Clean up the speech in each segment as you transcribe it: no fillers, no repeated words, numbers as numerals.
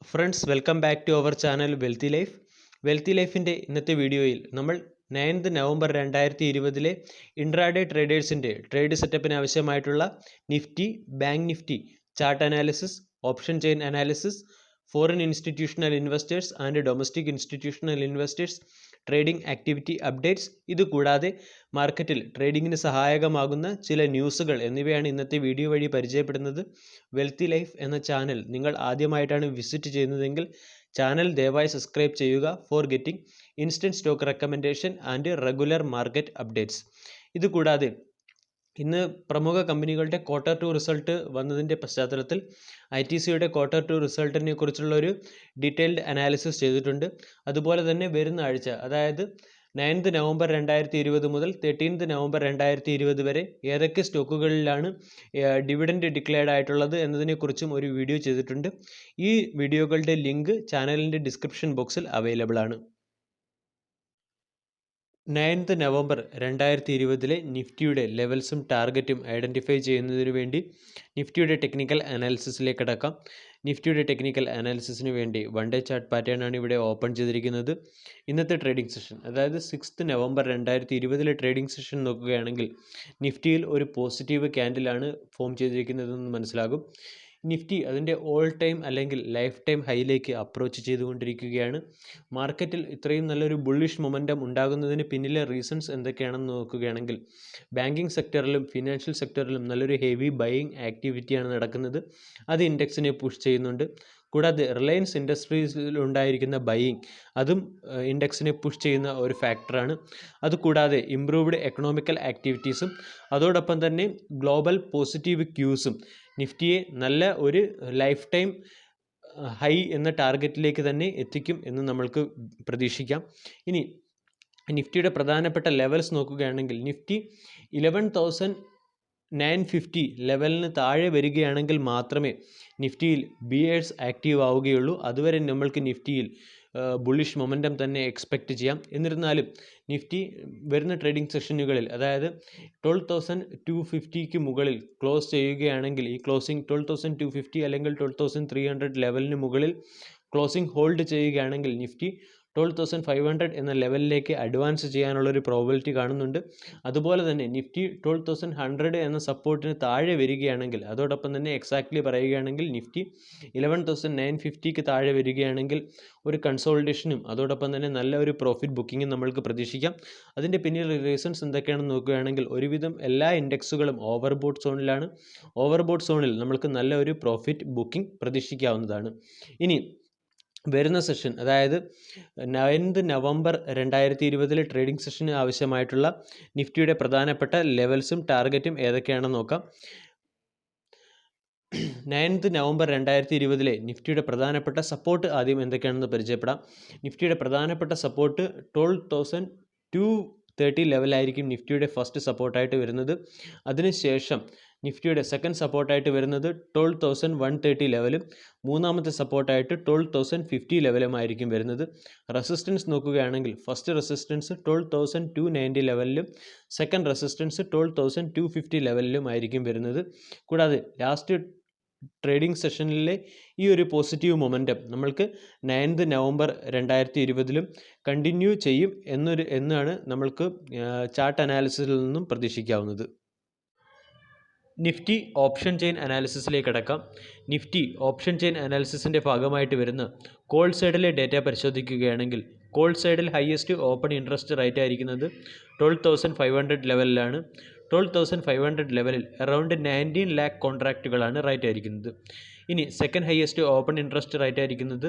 Friends welcome back to our channel wealthy ലൈഫിൻ്റെ ഇന്നത്തെ വീഡിയോയിൽ നമ്മൾ 9th നവംബർ 2020 ഇൻട്രാഡേ ട്രേഡേഴ്സിൻ്റെ ട്രേഡ് സെറ്റപ്പിന് ആവശ്യമായിട്ടുള്ള Nifty, bank Nifty chart analysis, option chain analysis, foreign institutional investors and domestic institutional investors trading activity updates, ഇതുകൂടാതെ മാർക്കറ്റിൽ ട്രേഡിങ്ങിന് സഹായകമാകുന്ന ചില ന്യൂസുകൾ എന്നിവയാണ് ഇന്നത്തെ വീഡിയോ വഴി പരിചയപ്പെടുന്നത്. വെൽത്തി ലൈഫ് എന്ന ചാനൽ നിങ്ങൾ ആദ്യമായിട്ടാണ് വിസിറ്റ് ചെയ്യുന്നതെങ്കിൽ ചാനൽ ദയവായി സബ്സ്ക്രൈബ് ചെയ്യുക for getting instant stock recommendation and regular market updates. ഇതുകൂടാതെ ഇന്ന് പ്രമുഖ കമ്പനികളുടെ Q2 റിസൾട്ട് വന്നതിൻ്റെ പശ്ചാത്തലത്തിൽ ITCയുടെ Q2 റിസൾട്ടിനെ കുറിച്ചുള്ള ഒരു ഡീറ്റെയിൽഡ് അനാലിസിസ് ചെയ്തിട്ടുണ്ട്. അതുപോലെ തന്നെ വരുന്ന ആഴ്ച, അതായത് 9th നവംബർ 2020 മുതൽ 13th നവംബർ 2020 വരെ ഏതൊക്കെ സ്റ്റോക്കുകളിലാണ് ഡിവിഡൻഡ് ഡിക്ലെയർഡ് ആയിട്ടുള്ളത് എന്നതിനെക്കുറിച്ചും ഒരു വീഡിയോ ചെയ്തിട്ടുണ്ട്. ഈ വീഡിയോകളുടെ ലിങ്ക് ചാനലിൻ്റെ ഡിസ്ക്രിപ്ഷൻ ബോക്സിൽ അവൈലബിൾ ആണ്. 9th നവംബർ 2020 നിഫ്റ്റിയുടെ ലെവൽസും ടാർഗറ്റും ഐഡൻറ്റിഫൈ ചെയ്യുന്നതിന് വേണ്ടി നിഫ്റ്റിയുടെ ടെക്നിക്കൽ അനാലിസിസിലേക്ക് കടക്കാം. നിഫ്റ്റിയുടെ ടെക്നിക്കൽ അനാലിസിസിന് വേണ്ടി 1 ഡേ ചാർട്ട് പാറ്റേൺ ആണ് ഇവിടെ ഓപ്പൺ ചെയ്തിരിക്കുന്നത്. ഇന്നത്തെ ട്രേഡിംഗ് സെഷൻ, അതായത് 6th നവംബർ 2020 ട്രേഡിംഗ് സെഷൻ നോക്കുകയാണെങ്കിൽ നിഫ്റ്റിയിൽ ഒരു പോസിറ്റീവ് ക്യാൻഡിലാണ് ഫോം ചെയ്തിരിക്കുന്നതെന്ന് മനസ്സിലാകും. നിഫ്റ്റി അതിൻ്റെ ഓൾ ടൈം അല്ലെങ്കിൽ ലൈഫ് ടൈം ഹൈയിലേക്ക് അപ്രോച്ച് ചെയ്തുകൊണ്ടിരിക്കുകയാണ്. മാർക്കറ്റിൽ ഇത്രയും നല്ലൊരു ബുള്ളിഷ് മൊമെൻറ്റം ഉണ്ടാകുന്നതിന് പിന്നിലെ റീസൺസ് എന്തൊക്കെയാണെന്ന് നോക്കുകയാണെങ്കിൽ ബാങ്കിങ് സെക്ടറിലും ഫിനാൻഷ്യൽ സെക്ടറിലും നല്ലൊരു ഹെവി ബൈയിങ് ആക്ടിവിറ്റിയാണ് നടക്കുന്നത്. അത് ഇൻഡെക്സിനെ പുഷ് ചെയ്യുന്നുണ്ട്. കൂടാതെ റിലയൻസ് ഇൻഡസ്ട്രീസിൽ ഉണ്ടായിരിക്കുന്ന ബൈയിങ് അതും ഇൻഡെക്സിനെ പുഷ് ചെയ്യുന്ന ഒരു ഫാക്ടറാണ്. അതുകൂടാതെ ഇംപ്രൂവ്ഡ് എക്കണോമിക്കൽ ആക്ടിവിറ്റീസും അതോടൊപ്പം തന്നെ ഗ്ലോബൽ പോസിറ്റീവ് ക്യൂസും നിഫ്റ്റിയെ നല്ല ഒരു ലൈഫ് ടൈം ഹൈ എന്ന ടാർഗറ്റിലേക്ക് തന്നെ എത്തിക്കും എന്ന് നമ്മൾക്ക് പ്രതീക്ഷിക്കാം. ഇനി നിഫ്റ്റിയുടെ പ്രധാനപ്പെട്ട ലെവൽസ് നോക്കുകയാണെങ്കിൽ നിഫ്റ്റി 11,950 ലെവലിന് താഴെ വരികയാണെങ്കിൽ മാത്രമേ നിഫ്റ്റിയിൽ ബിയേഴ്സ് ആക്റ്റീവ് ആവുകയുള്ളൂ. അതുവരെ നമ്മൾക്ക് നിഫ്റ്റിയിൽ ബുള്ളിഷ് മൊമെൻറ്റം തന്നെ എക്സ്പെക്റ്റ് ചെയ്യാം. എന്നിരുന്നാലും നിഫ്റ്റി വരുന്ന ട്രേഡിംഗ് സെഷനുകളിൽ, അതായത് 12,250 മുകളിൽ ക്ലോസ് ചെയ്യുകയാണെങ്കിൽ ഈ ക്ലോസിംഗ് 12,250 അല്ലെങ്കിൽ 12,300 ലെവലിന് മുകളിൽ ക്ലോസിംഗ് ഹോൾഡ് ചെയ്യുകയാണെങ്കിൽ നിഫ്റ്റി 12,500 എന്ന ലെവലിലേക്ക് അഡ്വാൻസ് ചെയ്യാനുള്ളൊരു പ്രോബിലിറ്റി കാണുന്നുണ്ട്. അതുപോലെ തന്നെ നിഫ്റ്റി 12,100 എന്ന സപ്പോർട്ടിന് താഴെ വരികയാണെങ്കിൽ, അതോടൊപ്പം തന്നെ എക്സാക്ട്ലി പറയുകയാണെങ്കിൽ നിഫ്റ്റി 11,950 താഴെ വരികയാണെങ്കിൽ ഒരു കൺസോൾട്ടേഷനും അതോടൊപ്പം തന്നെ നല്ല ഒരു പ്രോഫിറ്റ് ബുക്കിങ്ങും നമ്മൾക്ക് പ്രതീക്ഷിക്കാം. അതിൻ്റെ പിന്നിൽ റീസൺസ് എന്തൊക്കെയാണെന്ന് നോക്കുകയാണെങ്കിൽ ഒരുവിധം എല്ലാ ഇൻഡെക്സുകളും ഓവർബോട്ട് സോണിലാണ്. ഓവർബോട്ട് സോണിൽ നമ്മൾക്ക് നല്ല ഒരു പ്രോഫിറ്റ് ബുക്കിംഗ് പ്രതീക്ഷിക്കാവുന്നതാണ്. ഇനി വരുന്ന സെഷൻ, അതായത് 9th നവംബർ 2020 ട്രേഡിംഗ് സെഷന് ആവശ്യമായിട്ടുള്ള നിഫ്റ്റിയുടെ പ്രധാനപ്പെട്ട ലെവൽസും ടാർഗറ്റും ഏതൊക്കെയാണെന്ന് നോക്കാം. 9th നവംബർ 2020 നിഫ്റ്റിയുടെ പ്രധാനപ്പെട്ട സപ്പോർട്ട് ആദ്യം എന്തൊക്കെയാണെന്ന് പരിചയപ്പെടാം. നിഫ്റ്റിയുടെ പ്രധാനപ്പെട്ട സപ്പോർട്ട് 12,230 ലെവലായിരിക്കും നിഫ്റ്റിയുടെ ഫസ്റ്റ് സപ്പോർട്ടായിട്ട് വരുന്നത്. അതിനുശേഷം നിഫ്റ്റിയുടെ സെക്കൻഡ് സപ്പോർട്ടായിട്ട് വരുന്നത് 12,130 ലെവലും മൂന്നാമത്തെ സപ്പോർട്ടായിട്ട് 12,050 ലെവലുമായിരിക്കും വരുന്നത്. റെസിസ്റ്റൻസ് നോക്കുകയാണെങ്കിൽ ഫസ്റ്റ് റെസിസ്റ്റൻസ് 12,290 ലെവലിലും സെക്കൻഡ് റെസിസ്റ്റൻസ് 12,250 ലെവലിലും ആയിരിക്കും വരുന്നത്. കൂടാതെ ലാസ്റ്റ് ട്രേഡിംഗ് സെഷനിലെ ഈ ഒരു പോസിറ്റീവ് മൊമെൻറ്റം നമ്മൾക്ക് 9th നവംബർ 2020 കണ്ടിന്യൂ ചെയ്യും എന്നാണ് നമ്മൾക്ക് ചാർട്ട് അനാലിസിസിൽ നിന്നും പ്രതീക്ഷിക്കാവുന്നത്. നിഫ്റ്റി ഓപ്ഷൻ ചെയിൻ അനാലിസിസിലേക്ക് കടക്കാം. നിഫ്റ്റി ഓപ്ഷൻ ചെയിൻ അനാലിസിസിൻ്റെ ഭാഗമായിട്ട് വരുന്ന കോൾ സൈഡിലെ ഡേറ്റ പരിശോധിക്കുകയാണെങ്കിൽ കോൾ സൈഡിൽ ഹയസ്റ്റ് ഓപ്പൺ ഇൻട്രസ്റ്റ് റേറ്റ് ആയിരിക്കുന്നത് 12,500 ലെവലിലാണ്. 12,500 ലെവലിൽ അറൗണ്ട് 19 lakh കോൺട്രാക്റ്റുകളാണ് റേറ്റ് ആയിരിക്കുന്നത്. ഇനി second highest open interest rate ആയിരിക്കുന്നത്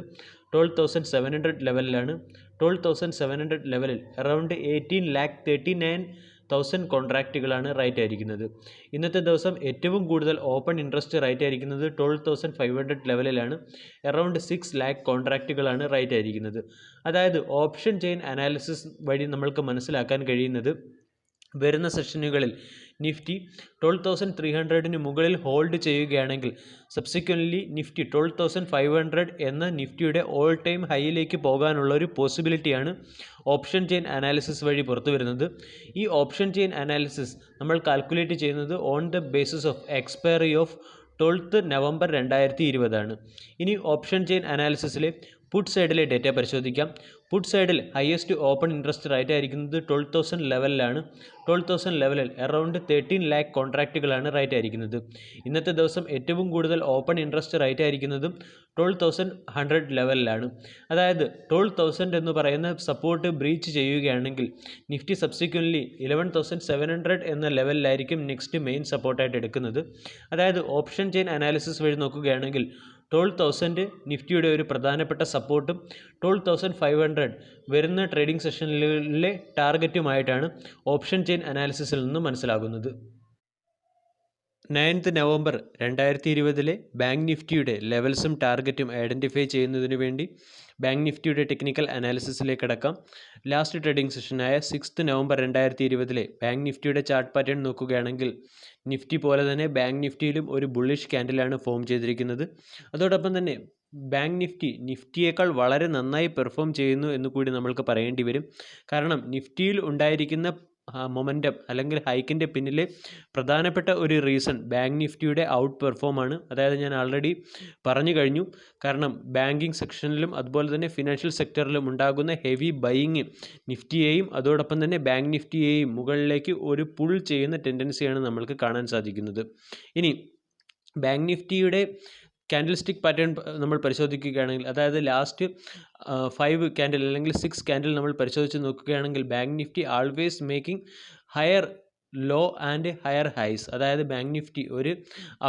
12,700 ലെവലിലാണ്. 12,700 ലെവലിൽ അറൗണ്ട് 18,39,000 കോൺട്രാക്റ്റുകളാണ് റേറ്റ് ആയിരിക്കുന്നത്. ഇന്നത്തെ ദിവസം ഏറ്റവും കൂടുതൽ ഓപ്പൺ ഇൻട്രസ്റ്റ് റേറ്റ് ആയിരിക്കുന്നത് 12,500 ലെവലിലാണ്. അറൗണ്ട് 6 lakh കോൺട്രാക്റ്റുകളാണ് റേറ്റ് ആയിരിക്കുന്നത്. അതായത് ഓപ്ഷൻ ചെയിൻ അനാലിസിസ് വഴി നമ്മൾക്ക് മനസ്സിലാക്കാൻ കഴിയുന്നത് വരുന്ന സെഷനുകളിൽ നിഫ്റ്റി 12,300 മുകളിൽ ഹോൾഡ് ചെയ്യുകയാണെങ്കിൽ സബ്സിക്വൻ്റ്ലി നിഫ്റ്റി 12,500 എന്ന നിഫ്റ്റിയുടെ ഓൾ ടൈം ഹൈയിലേക്ക് പോകാനുള്ള ഒരു പോസിബിലിറ്റിയാണ് ഓപ്ഷൻ ചെയിൻ അനാലിസിസ് വഴി പുറത്തു വരുന്നത്. ഈ ഓപ്ഷൻ ചെയിൻ അനാലിസിസ് നമ്മൾ കാൽക്കുലേറ്റ് ചെയ്യുന്നത് on the basis of expiry of 12 November 2020. ഇനി ഓപ്ഷൻ ചെയിൻ അനാലിസിസിലെ പുട്ട് സൈഡിലെ ഡേറ്റ പരിശോധിക്കാം. പുട്ട് സൈഡിൽ ഹയസ്റ്റ് ഓപ്പൺ ഇൻട്രസ്റ്റ് റേറ്റ് ആയിരിക്കുന്നത് 12,000 ലെവലിലാണ്. 12,000 ലെവലിൽ അറൗണ്ട് 13 lakh കോൺട്രാക്റ്റുകളാണ് റേറ്റ് ആയിരിക്കുന്നത്. ഇന്നത്തെ ദിവസം ഏറ്റവും കൂടുതൽ ഓപ്പൺ ഇൻട്രസ്റ്റ് റേറ്റ് ആയിരിക്കുന്നതും 12,100 ലെവലിലാണ്. അതായത് 12,000 എന്ന് പറയുന്ന സപ്പോർട്ട് ബ്രീച്ച് ചെയ്യുകയാണെങ്കിൽ നിഫ്റ്റി സബ്സിക്വൻ്റ്ലി 11,700 എന്ന ലെവലിലായിരിക്കും നെക്സ്റ്റ് മെയിൻ സപ്പോർട്ടായിട്ട് എടുക്കുന്നത്. അതായത് ഓപ്ഷൻ ചെയിൻ അനാലിസിസ് വഴി നോക്കുകയാണെങ്കിൽ 12,000 നിഫ്റ്റിയുടെ ഒരു പ്രധാനപ്പെട്ട സപ്പോർട്ടും 12,500 വരുന്ന ട്രേഡിംഗ് സെഷനിലെ ടാർഗറ്റുമായിട്ടാണ് ഓപ്ഷൻ ചെയിൻ അനാലിസിസിൽ നിന്ന് മനസ്സിലാകുന്നത്. 9th നവംബർ 2020 ബാങ്ക് നിഫ്റ്റിയുടെ ലെവൽസും ടാർഗറ്റും ഐഡൻറ്റിഫൈ ചെയ്യുന്നതിന് വേണ്ടി ബാങ്ക് നിഫ്റ്റിയുടെ ടെക്നിക്കൽ അനാലിസിസിലേക്ക് കടക്കാം. ലാസ്റ്റ് ട്രേഡിംഗ് സെഷനായ 6th നവംബർ 2020 ബാങ്ക് നിഫ്റ്റിയുടെ ചാർട്ട് പാറ്റേൺ നോക്കുകയാണെങ്കിൽ നിഫ്റ്റി പോലെ തന്നെ ബാങ്ക് നിഫ്റ്റിയിലും ഒരു ബുള്ളിഷ് ക്യാൻഡിലാണ് ഫോം ചെയ്തിരിക്കുന്നത്. അതോടൊപ്പം തന്നെ ബാങ്ക് നിഫ്റ്റിയേക്കാൾ വളരെ നന്നായി പെർഫോം ചെയ്യുന്നു എന്ന് കൂടി നമ്മൾക്ക് പറയേണ്ടി വരും. കാരണം നിഫ്റ്റിയിൽ ഉണ്ടായിരിക്കുന്ന മൊമെൻറ്റം അല്ലെങ്കിൽ ഹൈക്കിൻ്റെ പിന്നിലെ പ്രധാനപ്പെട്ട ഒരു റീസൺ ബാങ്ക് നിഫ്റ്റിയുടെ ഔട്ട് പെർഫോമാണ്. അതായത് ഞാൻ ആൾറെഡി പറഞ്ഞു കഴിഞ്ഞു. കാരണം ബാങ്കിങ് സെക്ഷനിലും അതുപോലെ തന്നെ ഫിനാൻഷ്യൽ സെക്ടറിലും ഉണ്ടാകുന്ന ഹെവി ബൈയിങ് നിഫ്റ്റിയെയും അതോടൊപ്പം തന്നെ ബാങ്ക് നിഫ്റ്റിയെയും മുകളിലേക്ക് ഒരു പുൾ ചെയ്യുന്ന ടെൻഡൻസിയാണ് നമ്മൾക്ക് കാണാൻ സാധിക്കുന്നത്. ഇനി ബാങ്ക് നിഫ്റ്റിയുടെ ക്യാൻഡിൽ സ്റ്റിക്ക് പാറ്റേൺ നമ്മൾ പരിശോധിക്കുകയാണെങ്കിൽ, അതായത് ലാസ്റ്റ് 5 ക്യാൻഡിൽ അല്ലെങ്കിൽ 6 ക്യാൻഡിൽ നമ്മൾ പരിശോധിച്ച് നോക്കുകയാണെങ്കിൽ bank Nifty always making higher low and higher highs. അതായത് ബാങ്ക് നിഫ്റ്റി ഒരു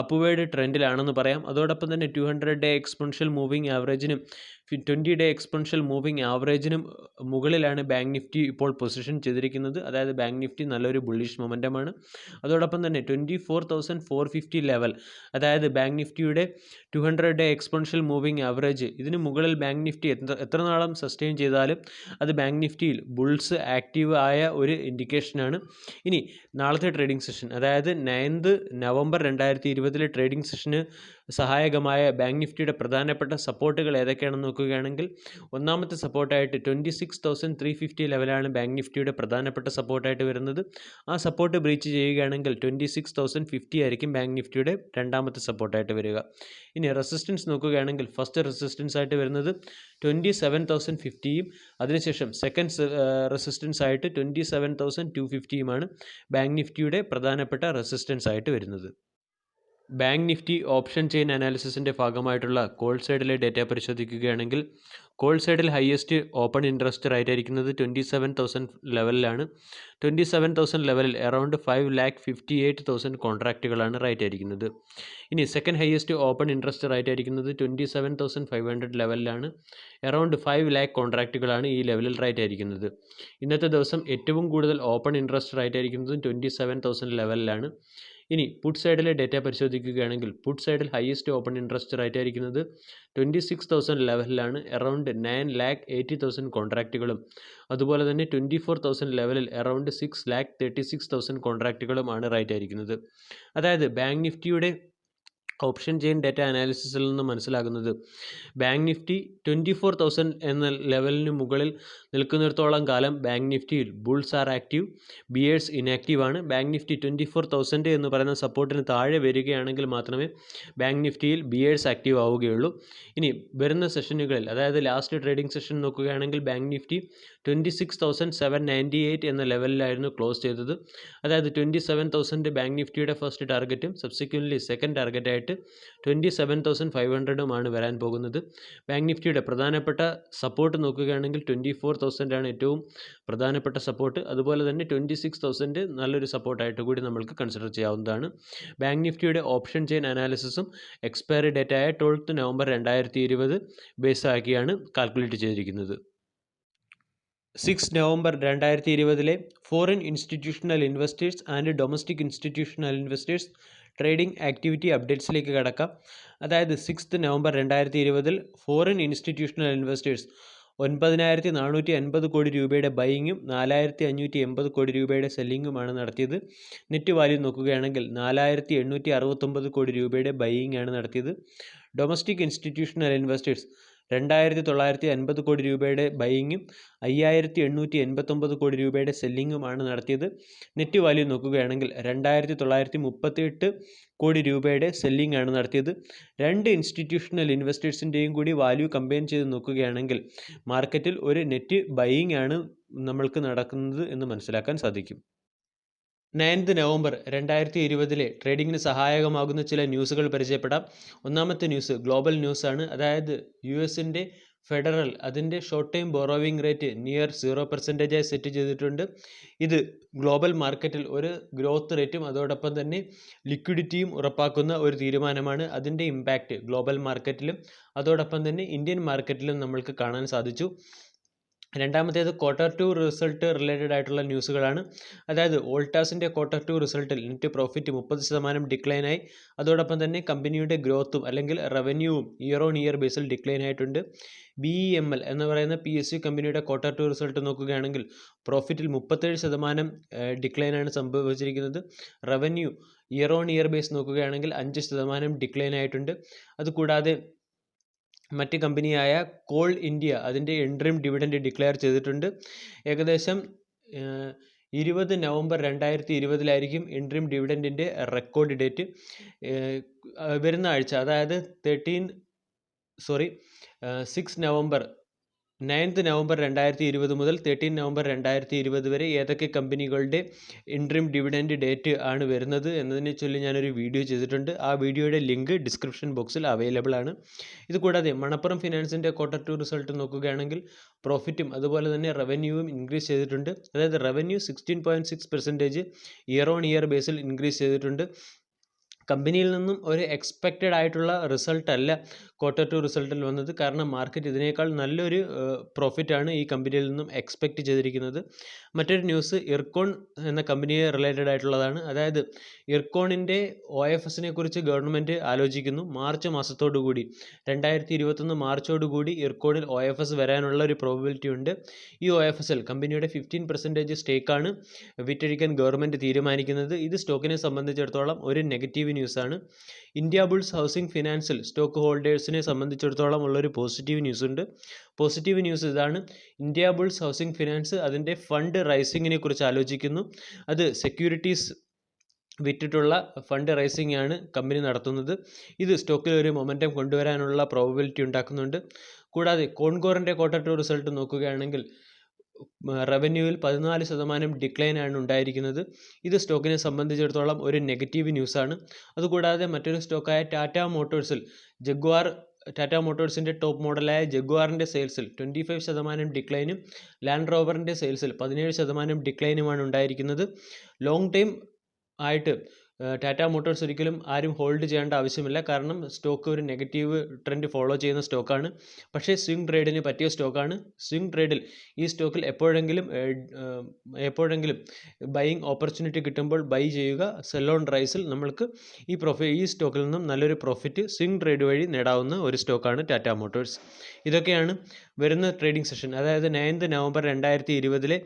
അപ്വേർഡ് ട്രെൻഡിലാണെന്ന് പറയാം. അതോടൊപ്പം തന്നെ 200 ഡേ എക്സ്പോണൻഷ്യൽ മൂവിങ് ആവറേജിനും 20 ഡേ എക്സ്പോണൻഷ്യൽ മൂവിങ് ആവറേജിനും മുകളിലാണ് ബാങ്ക് നിഫ്റ്റി ഇപ്പോൾ പൊസിഷൻ ചെയ്തിരിക്കുന്നത്. അതായത് ബാങ്ക് നിഫ്റ്റി നല്ലൊരു ബുള്ളിഷ് മൊമെൻറ്റമാണ്. അതോടൊപ്പം തന്നെ 24,450 ലെവൽ, അതായത് ബാങ്ക് നിഫ്റ്റിയുടെ 200 ഡേ എക്സ്പോണൻഷ്യൽ മൂവിങ് ആവറേജ്, ഇതിന് മുകളിൽ ബാങ്ക് നിഫ്റ്റി എത്ര നാളം സസ്റ്റെയിൻ ചെയ്താലും അത് ബാങ്ക് നിഫ്റ്റിയിൽ ബുൾസ് ആക്റ്റീവ് ആയ ഒരു ഇൻഡിക്കേഷനാണ്. ഇനി നാളത്തെ ട്രേഡിംഗ് സെഷൻ, അതായത് 9th നവംബർ 2020 ട്രേഡിംഗ് സെഷന് സഹായകമായ ബാങ്ക് നിഫ്റ്റിയുടെ പ്രധാനപ്പെട്ട സപ്പോർട്ടുകൾ ഏതൊക്കെയാണെന്ന് നോക്കുകയാണെങ്കിൽ, ഒന്നാമത്തെ സപ്പോർട്ടായിട്ട് 26,350 ലെവലാണ് ബാങ്ക് നിഫ്റ്റിയുടെ പ്രധാനപ്പെട്ട സപ്പോർട്ടായിട്ട് വരുന്നത്. ആ സപ്പോർട്ട് ബ്രീച്ച് ചെയ്യുകയാണെങ്കിൽ 26,050 ആയിരിക്കും ബാങ്ക് നിഫ്റ്റിയുടെ രണ്ടാമത്തെ സപ്പോർട്ടായിട്ട് വരിക. ഇനി റെസിസ്റ്റൻസ് നോക്കുകയാണെങ്കിൽ ഫസ്റ്റ് റെസിസ്റ്റൻസ് ആയിട്ട് വരുന്നത് 27,050യും അതിനുശേഷം സെക്കൻഡ് റെസിസ്റ്റൻസ് ആയിട്ട് 27,250യുമാണ് ബാങ്ക് നിഫ്റ്റിയുടെ പ്രധാനപ്പെട്ട റെസിസ്റ്റൻസ് ആയിട്ട് വരുന്നത്. ബാങ്ക് നിഫ്റ്റി ഓപ്ഷൻ ചെയിൻ അനാലിസിസിൻ്റെ ഭാഗമായിട്ടുള്ള കോൾ സൈഡിലെ ഡേറ്റ പരിശോധിക്കുകയാണെങ്കിൽ കോൾ സൈഡിൽ ഹയസ്റ്റ് ഓപ്പൺ ഇൻട്രസ്റ്റ് റേറ്റ് ആയിരിക്കുന്നത് 27,000 ലെവലിലാണ്. 27,000 ലെവലിൽ അറൗണ്ട് 5,58,000 കോൺട്രാക്റ്റുകളാണ് റേറ്റ് ആയിരിക്കുന്നത്. ഇനി second highest open interest rate ആയിരിക്കുന്നത് 27,500 ലെവലിലാണ്. അറൗണ്ട് 5 lakh കോൺട്രാക്റ്റുകളാണ് ഈ ലെവലിൽ റേറ്റ് ആയിരിക്കുന്നത്. ഇന്നത്തെ ദിവസം ഏറ്റവും കൂടുതൽ ഓപ്പൺ ഇൻട്രസ്റ്റ് റേറ്റ് ആയിരിക്കുന്നത് 27,000 ലെവലിലാണ്. ഇനി പുട്ട് സൈഡിലെ ഡേറ്റ പരിശോധിക്കുകയാണെങ്കിൽ പുട്ട് സൈഡിൽ ഹയസ്റ്റ് ഓപ്പൺ ഇൻട്രസ്റ്റ് റേറ്റ് ആയിരിക്കുന്നത് 26,000 ലെവലിലാണ്. അറൗണ്ട് 9,80,000 കോൺട്രാക്റ്റുകളും അതുപോലെ തന്നെ 24,000 ലെവലിൽ അറൗണ്ട് 6,36,000 കോൺട്രാക്റ്റുകളുമാണ് റേറ്റ് ആയിരിക്കുന്നത്. അതായത് ബാങ്ക് നിഫ്റ്റിയുടെ ഓപ്ഷൻ ചെയിൻ ഡേറ്റ അനാലിസിസിൽ നിന്ന് മനസ്സിലാകുന്നത് ബാങ്ക് നിഫ്റ്റി 24,000 എന്ന ലെവലിന് മുകളിൽ നിൽക്കുന്നിടത്തോളം കാലം ബാങ്ക് നിഫ്റ്റിയിൽ bulls are active, bears inactive ആണ്. ബാങ്ക് നിഫ്റ്റി 24,000 എന്ന് പറയുന്ന സപ്പോർട്ടിന് താഴെ വരികയാണെങ്കിൽ മാത്രമേ ബാങ്ക് നിഫ്റ്റിയിൽ ബിയേഴ്സ് ആക്റ്റീവ് ആവുകയുള്ളൂ. ഇനി വരുന്ന സെഷനുകളിൽ, അതായത് ലാസ്റ്റ് ട്രേഡിംഗ് സെഷൻ നോക്കുകയാണെങ്കിൽ ബാങ്ക് നിഫ്റ്റി 26,798 എന്ന ലെവലിലായിരുന്നു ക്ലോസ് ചെയ്തത്. അതായത് 27,000 ബാങ്ക് നിഫ്റ്റിയുടെ ഫസ്റ്റ് ടാർഗറ്റും സബ്സിക്വൻ്റ്ലി സെക്കൻഡ് ടാർഗറ്റായിട്ട് 27,500ഉമാണ് വരാൻ പോകുന്നത്. ബാങ്ക് നിഫ്റ്റിയുടെ പ്രധാനപ്പെട്ട സപ്പോർട്ട് നോക്കുകയാണെങ്കിൽ 24,000 ആണ് ഏറ്റവും പ്രധാനപ്പെട്ട സപ്പോർട്ട്. അതുപോലെ തന്നെ 26,000 നല്ലൊരു സപ്പോർട്ടായിട്ട് കൂടി നമ്മൾക്ക് കൺസിഡർ ചെയ്യാവുന്നതാണ്. ബാങ്ക് നിഫ്റ്റിയുടെ ഓപ്ഷൻ ചെയിൻ അനാലിസിസും എക്സ്പയറി ഡേറ്റ് ആയ 12th നവംബർ 2020 ബേസ് ആക്കിയാണ് കാൽക്കുലേറ്റ് ചെയ്തിരിക്കുന്നത്. 6 November 2020 foreign institutional investors and domestic institutional investors trading activity അപ്ഡേറ്റ്സിലേക്ക് കടക്കാം. അതായത് 6th November 2020 foreign institutional investors 9,450 കോടി രൂപയുടെ ബൈയിങ്ങും 4,580 കോടി രൂപയുടെ സെല്ലിങ്ങുമാണ് നടത്തിയത്. നെറ്റ് വാല്യൂ നോക്കുകയാണെങ്കിൽ 4,869 കോടി രൂപയുടെ ബൈയിങ് ആണ് നടത്തിയത്. ഡൊമസ്റ്റിക് ഇൻസ്റ്റിറ്റ്യൂഷണൽ ഇൻവെസ്റ്റേഴ്സ് 2950 കോടി രൂപയുടെ ബൈയിങ്ങും 5889 കോടി രൂപയുടെ സെല്ലിങ്ങുമാണ് നടത്തിയത്. നെറ്റ് വാല്യൂ നോക്കുകയാണെങ്കിൽ 2938 കോടി രൂപയുടെ സെല്ലിംഗ് ആണ് നടത്തിയത്. രണ്ട് ഇൻസ്റ്റിറ്റ്യൂഷണൽ ഇൻവെസ്റ്റേഴ്സിൻ്റെയും കൂടി വാല്യൂ കമ്പൈൻ ചെയ്ത് നോക്കുകയാണെങ്കിൽ മാർക്കറ്റിൽ ഒരു നെറ്റ് ബൈയിങ് ആണ് നമ്മൾക്ക് നടക്കുന്നത് എന്ന് മനസ്സിലാക്കാൻ സാധിക്കും. 9th നവംബർ 2020 ട്രേഡിങ്ങിന് സഹായകമാകുന്ന ചില ന്യൂസുകൾ പരിചയപ്പെടാം. ഒന്നാമത്തെ ന്യൂസ് ഗ്ലോബൽ ന്യൂസാണ്. അതായത് US ഫെഡറൽ അതിൻ്റെ short time borrowing rate near 0% set ചെയ്തിട്ടുണ്ട്. ഇത് ഗ്ലോബൽ മാർക്കറ്റിൽ ഒരു ഗ്രോത്ത് റേറ്റും അതോടൊപ്പം തന്നെ ലിക്വിഡിറ്റിയും ഉറപ്പാക്കുന്ന ഒരു തീരുമാനമാണ്. അതിൻ്റെ ഇമ്പാക്റ്റ് ഗ്ലോബൽ മാർക്കറ്റിലും അതോടൊപ്പം തന്നെ ഇന്ത്യൻ മാർക്കറ്റിലും നമ്മൾക്ക് കാണാൻ സാധിച്ചു. രണ്ടാമത്തേത് Q2 റിസൾട്ട് റിലേറ്റഡ് ആയിട്ടുള്ള ന്യൂസുകളാണ്. അതായത് വോൾട്ടാസിൻ്റെ Q2 റിസൾട്ടിൽ നെറ്റ് പ്രോഫിറ്റ് 30% ഡിക്ലൈനായി. അതോടൊപ്പം തന്നെ കമ്പനിയുടെ ഗ്രോത്തും അല്ലെങ്കിൽ റവന്യൂവും ഇയർ ഓൺ ഇയർ ബേസിൽ ഡിക്ലൈൻ ആയിട്ടുണ്ട്. BEML എന്ന് പറയുന്ന PSU കമ്പനിയുടെ Q2 റിസൾട്ട് നോക്കുകയാണെങ്കിൽ പ്രോഫിറ്റിൽ 37% ഡിക്ലൈനാണ് സംഭവിച്ചിരിക്കുന്നത്. Revenue year on year base നോക്കുകയാണെങ്കിൽ 5% ഡിക്ലൈൻ ആയിട്ടുണ്ട്. അതുകൂടാതെ മറ്റ് കമ്പനിയായ കോൾ ഇന്ത്യ അതിൻ്റെ ഇൻട്രിം ഡിവിഡൻഡ് ഡിക്ലെയർ ചെയ്തിട്ടുണ്ട്. ഏകദേശം 20 നവംബർ 2020 ഇൻട്രിം ഡിവിഡൻഡിൻ്റെ റെക്കോർഡ് ഡേറ്റ്. വരുന്ന ആഴ്ച അതായത് 9th നവംബർ 2020 മുതൽ 13 നവംബർ 2020 വരെ ഏതൊക്കെ കമ്പനികളുടെ ഇൻട്രിം ഡിവിഡൻഡ് ഡേറ്റ് ആണ് വരുന്നത് എന്നതിനെ ചൊല്ലി ഞാനൊരു വീഡിയോ ചെയ്തിട്ടുണ്ട്. ആ വീഡിയോയുടെ ലിങ്ക് ഡിസ്ക്രിപ്ഷൻ ബോക്സിൽ അവൈലബിൾ ആണ്. ഇതുകൂടാതെ മണപ്പുറം ഫിനാൻസിൻ്റെ Q2 റിസൾട്ട് നോക്കുകയാണെങ്കിൽ പ്രോഫിറ്റും അതുപോലെ തന്നെ റവന്യൂവും ഇൻക്രീസ് ചെയ്തിട്ടുണ്ട്. അതായത് revenue 16.6% year on year Basil increase ചെയ്തിട്ടുണ്ട്. കമ്പനിയിൽ നിന്നും ഒരു എക്സ്പെക്റ്റഡ് ആയിട്ടുള്ള റിസൾട്ട് അല്ല Q2 റിസൾട്ടിൽ വന്നത്. കാരണം മാർക്കറ്റ് ഇതിനേക്കാൾ നല്ലൊരു പ്രോഫിറ്റാണ് ഈ കമ്പനിയിൽ നിന്നും എക്സ്പെക്റ്റ് ചെയ്തിരിക്കുന്നത്. മറ്റൊരു ന്യൂസ് ഇർകോൺ എന്ന കമ്പനിയെ റിലേറ്റഡ് ആയിട്ടുള്ളതാണ്. അതായത് ഇർകോണിൻ്റെ OFSനെ കുറിച്ച് ഗവൺമെൻറ് ആലോചിക്കുന്നു. മാർച്ച് മാസത്തോടുകൂടി 2021 മാർച്ചോടുകൂടി ഇർകോണിൽ OFS വരാനുള്ള ഒരു പ്രോബിലിറ്റി ഉണ്ട്. ഈ OFSൽ കമ്പനിയുടെ 15% സ്റ്റേക്കാണ് വിറ്റഴിക്കാൻ ഗവൺമെൻറ് തീരുമാനിക്കുന്നത്. ഇത് സ്റ്റോക്കിനെ സംബന്ധിച്ചിടത്തോളം ഒരു നെഗറ്റീവ് ന്യൂസാണ്. ഇന്ത്യ ബുൾസ് ഹൗസിംഗ് ഫിനാൻസിൽ സ്റ്റോക്ക് ഹോൾഡേഴ്സിനെ സംബന്ധിച്ചിടത്തോളം ഉള്ളൊരു പോസിറ്റീവ് ന്യൂസ് ഉണ്ട്. പോസിറ്റീവ് ന്യൂസ് ഇതാണ്: ഇന്ത്യ ബുൾസ് ഹൗസിംഗ് ഫിനാൻസ് അതിൻ്റെ ഫണ്ട് റൈസിങ്ങിനെ കുറിച്ച് ആലോചിക്കുന്നു. അത് സെക്യൂരിറ്റീസ് വിറ്റിട്ടുള്ള ഫണ്ട് റൈസിംഗ് ആണ് കമ്പനി നടത്തുന്നത്. ഇത് സ്റ്റോക്കിൽ ഒരു മൊമെൻറ്റം കൊണ്ടുവരാനുള്ള പ്രോബബിലിറ്റി ഉണ്ടാക്കുന്നുണ്ട്. കൂടാതെ കോൺകോറിൻ്റെ Q2 റിസൾട്ട് നോക്കുകയാണെങ്കിൽ റവന്യൂവിൽ 14% ഡിക്ലൈൻ ആണ് ഉണ്ടായിരിക്കുന്നത്. ഇത് സ്റ്റോക്കിനെ സംബന്ധിച്ചിടത്തോളം ഒരു നെഗറ്റീവ് ന്യൂസാണ്. അതുകൂടാതെ മറ്റൊരു സ്റ്റോക്കായ ടാറ്റ മോട്ടോഴ്സിൻ്റെ ടോപ്പ് മോഡലായ ജഗ്വാറിൻ്റെ സെയിൽസിൽ 25% ഡിക്ലൈനും ലാൻഡ് റോവറിൻ്റെ സെയിൽസിൽ 17% ഡിക്ലൈനുമാണ് ഉണ്ടായിരിക്കുന്നത്. ലോങ് ടൈം ആയിട്ട് ടാറ്റ മോട്ടോഴ്സ് ഒരിക്കലും ആരും ഹോൾഡ് ചെയ്യേണ്ട ആവശ്യമില്ല. കാരണം സ്റ്റോക്ക് ഒരു നെഗറ്റീവ് ട്രെൻഡ് ഫോളോ ചെയ്യുന്ന സ്റ്റോക്കാണ്. പക്ഷേ സ്വിംഗ് ട്രേഡിന് പറ്റിയ സ്റ്റോക്കാണ്. സ്വിംഗ് ട്രേഡിൽ ഈ സ്റ്റോക്കിൽ എപ്പോഴെങ്കിലും ബൈയിങ് ഓപ്പർച്യൂണിറ്റി കിട്ടുമ്പോൾ ബൈ ചെയ്യുക. സെൽ ഓൺ റൈസിൽ നമ്മൾക്ക് ഈ സ്റ്റോക്കിൽ നിന്നും നല്ലൊരു പ്രോഫിറ്റ് സ്വിംഗ് ട്രേഡ് വഴി നേടാവുന്ന ഒരു സ്റ്റോക്കാണ് ടാറ്റ മോട്ടോഴ്സ്. ഇതൊക്കെയാണ് വരുന്ന ട്രേഡിംഗ് സെഷൻ, അതായത് 9th നവംബർ 2020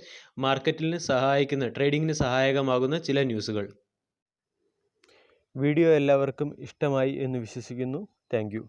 ട്രേഡിങ്ങിന് സഹായകമാകുന്ന ചില ന്യൂസുകൾ. വീഡിയോ എല്ലാവർക്കും ഇഷ്ടമായി എന്ന് വിശ്വസിക്കുന്നു. Thank you.